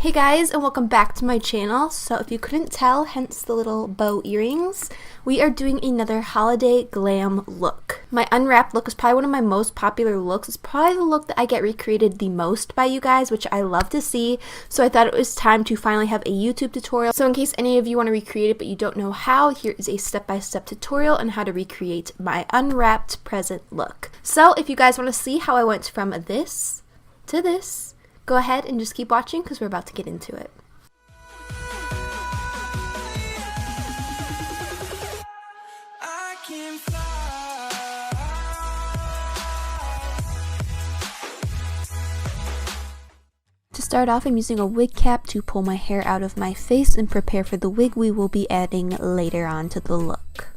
Hey guys, and welcome back to my channel. So if you couldn't tell, hence the little bow earrings, we are doing another holiday glam look. My unwrapped look is probably one of my most popular looks. It's probably the look that I get recreated the most by you guys, which I love to see. So I thought it was time to finally have a YouTube tutorial. So in case any of you want to recreate it but you don't know how, here is a step-by-step tutorial on how to recreate my unwrapped present look. So if you guys want to see how I went from this to this, go ahead and just keep watching because we're about to get into it. To start off, I'm using a wig cap to pull my hair out of my face and prepare for the wig we will be adding later on to the look.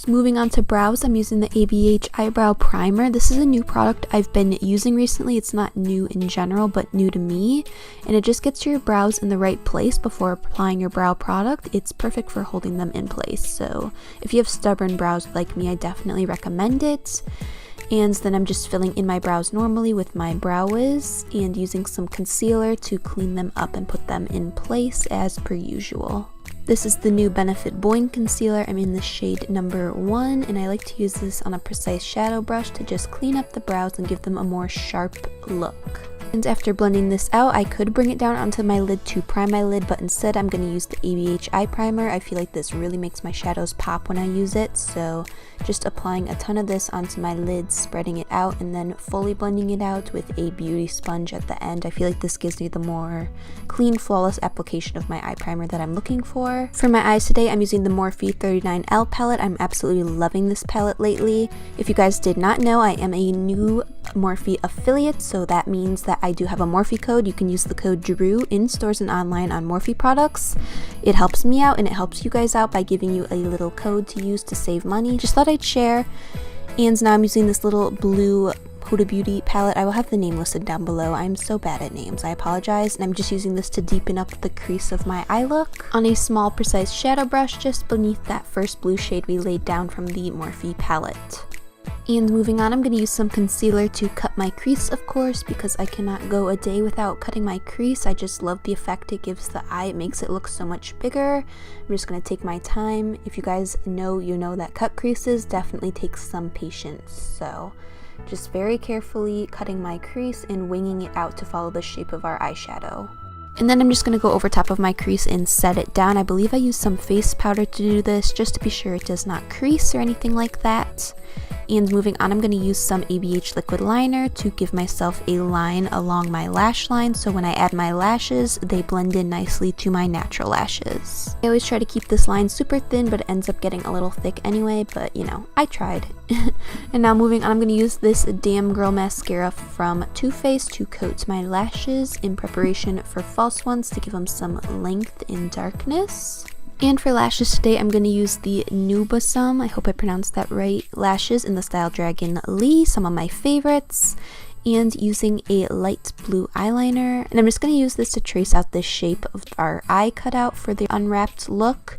Moving on to brows, I'm using the ABH Eyebrow Primer. This is a new product I've been using recently. It's not new in general, but new to me. And it just gets your brows in the right place before applying your brow product. It's perfect for holding them in place. So if you have stubborn brows like me, I definitely recommend it. And then I'm just filling in my brows normally with my Brow Wiz and using some concealer to clean them up and put them in place as per usual. This is the new Benefit Boing Concealer. I'm in the shade number 1, and I like to use this on a precise shadow brush to just clean up the brows and give them a more sharp look. And after blending this out, I could bring it down onto my lid to prime my lid, but instead I'm going to use the ABH Eye Primer. I feel like this really makes my shadows pop when I use it, so just applying a ton of this onto my lid, spreading it out, and then fully blending it out with a beauty sponge at the end. I feel like this gives me the more clean, flawless application of my eye primer that I'm looking for. For my eyes today, I'm using the Morphe 39L palette. I'm absolutely loving this palette lately. If you guys did not know, I am a new Morphe affiliate, so that means that I do have a Morphe code. You can use the code DREW in stores and online on Morphe products. It helps me out and it helps you guys out by giving you a little code to use to save money. Just thought I'd share. And now I'm using this little blue Huda Beauty palette. I will have the name listed down below. I'm so bad at names, I apologize. And I'm just using this to deepen up the crease of my eye look on a small precise shadow brush just beneath that first blue shade we laid down from the Morphe palette. And moving on, I'm going to use some concealer to cut my crease, of course, because I cannot go a day without cutting my crease. I just love the effect it gives the eye. It makes it look so much bigger. I'm just going to take my time. If you guys know, you know that cut creases definitely takes some patience. So just very carefully cutting my crease and winging it out to follow the shape of our eyeshadow. And then I'm just going to go over top of my crease and set it down. I believe I used some face powder to do this just to be sure it does not crease or anything like that. And moving on, I'm going to use some ABH liquid liner to give myself a line along my lash line, so when I add my lashes, they blend in nicely to my natural lashes. I always try to keep this line super thin, but it ends up getting a little thick anyway, but you know, I tried. And now moving on, I'm going to use this Damn Girl mascara from Too Faced to coat my lashes in preparation for false ones to give them some length and darkness. And for lashes today, I'm going to use the Nubasum, I hope I pronounced that right, lashes in the style Dragon Lee, some of my favorites, and using a light blue eyeliner. And I'm just going to use this to trace out the shape of our eye cutout for the unwrapped look.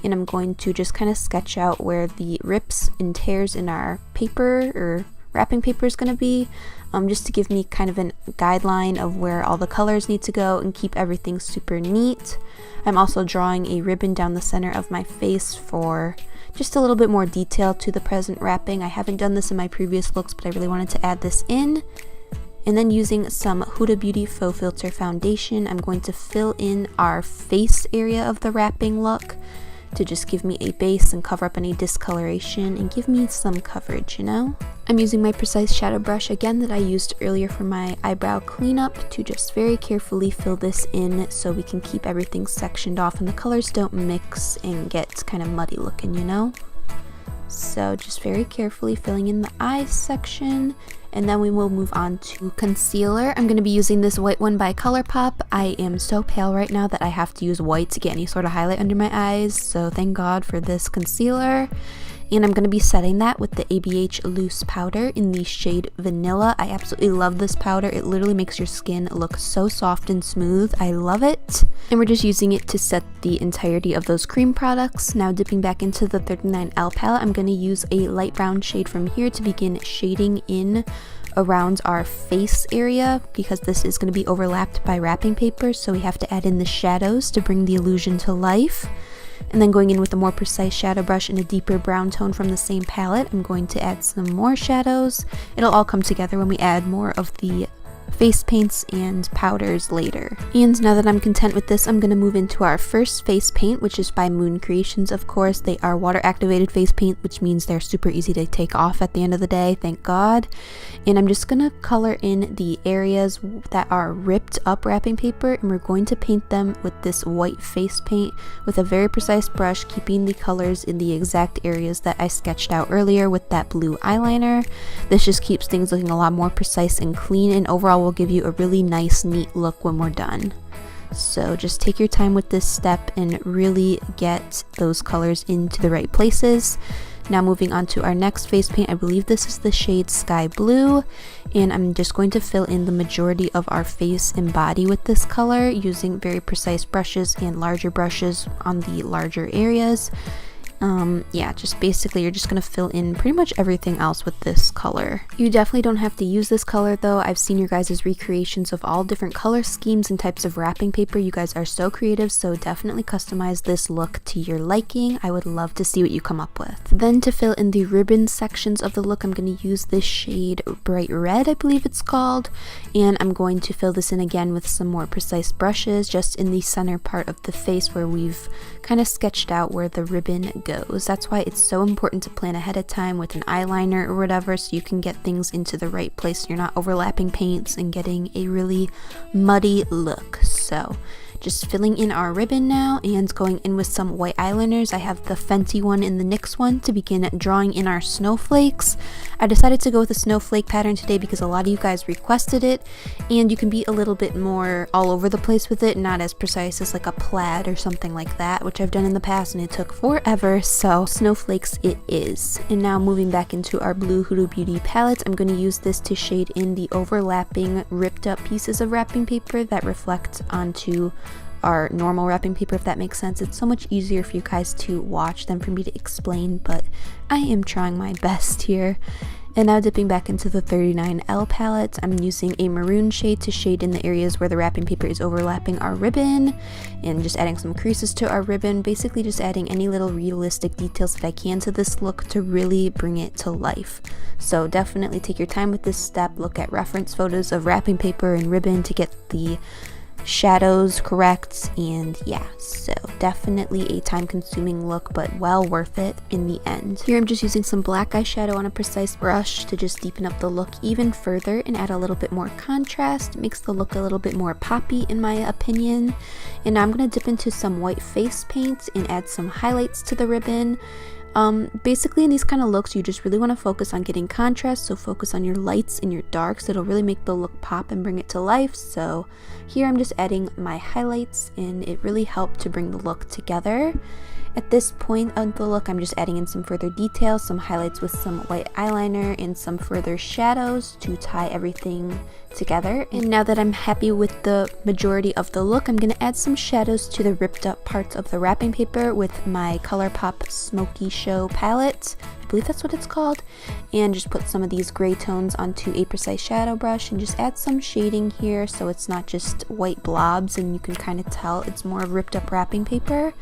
And I'm going to just kind of sketch out where the rips and tears in our paper or wrapping paper is going to be, just to give me kind of a guideline of where all the colors need to go and keep everything super neat. I'm also drawing a ribbon down the center of my face for just a little bit more detail to the present wrapping. I haven't done this in my previous looks, but I really wanted to add this in. And then using some Huda Beauty Faux Filter foundation, I'm going to fill in our face area of the wrapping look to just give me a base and cover up any discoloration and give me some coverage, you know? I'm using my precise shadow brush again that I used earlier for my eyebrow cleanup to just very carefully fill this in so we can keep everything sectioned off and the colors don't mix and get kind of muddy looking, you know? So just very carefully filling in the eye section, and then we will move on to concealer. I'm going to be using this white one by ColourPop. I am so pale right now that I have to use white to get any sort of highlight under my eyes, so thank God for this concealer. And I'm going to be setting that with the ABH Loose Powder in the shade Vanilla. I absolutely love this powder. It literally makes your skin look so soft and smooth. I love it. And we're just using it to set the entirety of those cream products. Now dipping back into the 39L palette, I'm going to use a light brown shade from here to begin shading in around our face area because this is going to be overlapped by wrapping paper, so we have to add in the shadows to bring the illusion to life. And then going in with a more precise shadow brush in a deeper brown tone from the same palette, I'm going to add some more shadows. It'll all come together when we add more of the face paints and powders later. And now that I'm content with this, I'm going to move into our first face paint, which is by Moon Creations, of course. They are water activated face paint, which means they're super easy to take off at the end of the day, thank God. And I'm just going to color in the areas that are ripped up wrapping paper, and we're going to paint them with this white face paint with a very precise brush, keeping the colors in the exact areas that I sketched out earlier with that blue eyeliner. This just keeps things looking a lot more precise and clean, and overall will give you a really nice, neat look when we're done. So just take your time with this step and really get those colors into the right places. Now moving on to our next face paint, I believe this is the shade Sky Blue, and I'm just going to fill in the majority of our face and body with this color using very precise brushes and larger brushes on the larger areas. Yeah, just basically you're just going to fill in pretty much everything else with this color. You definitely don't have to use this color though. I've seen your guys' recreations of all different color schemes and types of wrapping paper. You guys are so creative, so definitely customize this look to your liking. I would love to see what you come up with. Then to fill in the ribbon sections of the look, I'm going to use this shade Bright Red, I believe it's called, and I'm going to fill this in again with some more precise brushes just in the center part of the face where we've kind of sketched out where the ribbon goes. That's why it's so important to plan ahead of time with an eyeliner or whatever, so you can get things into the right place. You're not overlapping paints and getting a really muddy look. So just filling in our ribbon now and going in with some white eyeliners. I have the Fenty one and the NYX one to begin drawing in our snowflakes. I decided to go with a snowflake pattern today because a lot of you guys requested it, and you can be a little bit more all over the place with it, not as precise as like a plaid or something like that, which I've done in the past and it took forever, so snowflakes it is. And now moving back into our blue Huda Beauty palette, I'm going to use this to shade in the overlapping ripped up pieces of wrapping paper that reflect onto our normal wrapping paper, if that makes sense. It's so much easier for you guys to watch than for me to explain, but I am trying my best here. And now dipping back into the 39L palette, I'm using a maroon shade to shade in the areas where the wrapping paper is overlapping our ribbon, and just adding some creases to our ribbon, basically just adding any little realistic details that I can to this look to really bring it to life. So definitely take your time with this step, look at reference photos of wrapping paper and ribbon to get the shadows correct, and yeah, so definitely a time-consuming look, but well worth it in the end. Here I'm just using some black eyeshadow on a precise brush to just deepen up the look even further and add a little bit more contrast. It makes the look a little bit more poppy in my opinion. And now I'm going to dip into some white face paint and add some highlights to the ribbon. Basically in these kind of looks, you just really want to focus on getting contrast, so focus on your lights and your darks. It'll really make the look pop and bring it to life. So here I'm just adding my highlights, and it really helped to bring the look together. At this point of the look, I'm just adding in some further details, some highlights with some white eyeliner and some further shadows to tie everything together. And now that I'm happy with the majority of the look, I'm going to add some shadows to the ripped up parts of the wrapping paper with my ColourPop Smoky Show palette. I believe that's what it's called. And just put some of these gray tones onto a precise shadow brush and just add some shading here so it's not just white blobs and you can kind of tell it's more ripped up wrapping paper.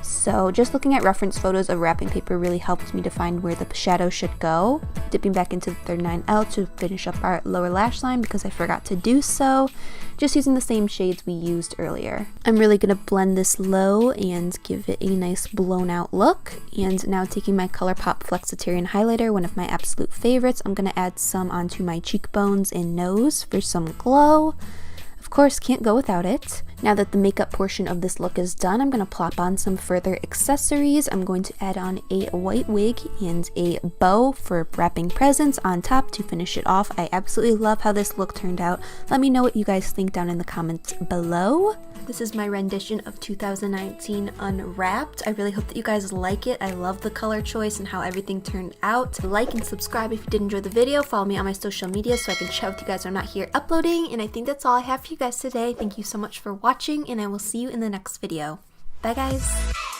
So just looking at reference photos of wrapping paper really helped me to find where the shadow should go. Dipping back into the 39L to finish up our lower lash line because I forgot to do so. Just using the same shades we used earlier. I'm really going to blend this low and give it a nice blown out look. And now taking my ColourPop Flexitarian highlighter, one of my absolute favorites, I'm going to add some onto my cheekbones and nose for some glow. Of course, can't go without it. Now that the makeup portion of this look is done, I'm going to plop on some further accessories. I'm going to add on a white wig and a bow for wrapping presents on top to finish it off. I absolutely love how this look turned out. Let me know what you guys think down in the comments below. This is my rendition of 2019 Unwrapped. I really hope that you guys like it. I love the color choice and how everything turned out. Like and subscribe if you did enjoy the video. Follow me on my social media so I can chat with you guys when I'm not here uploading. And I think that's all I have for you guys today. Thank you so much for watching, and I will see you in the next video. Bye guys!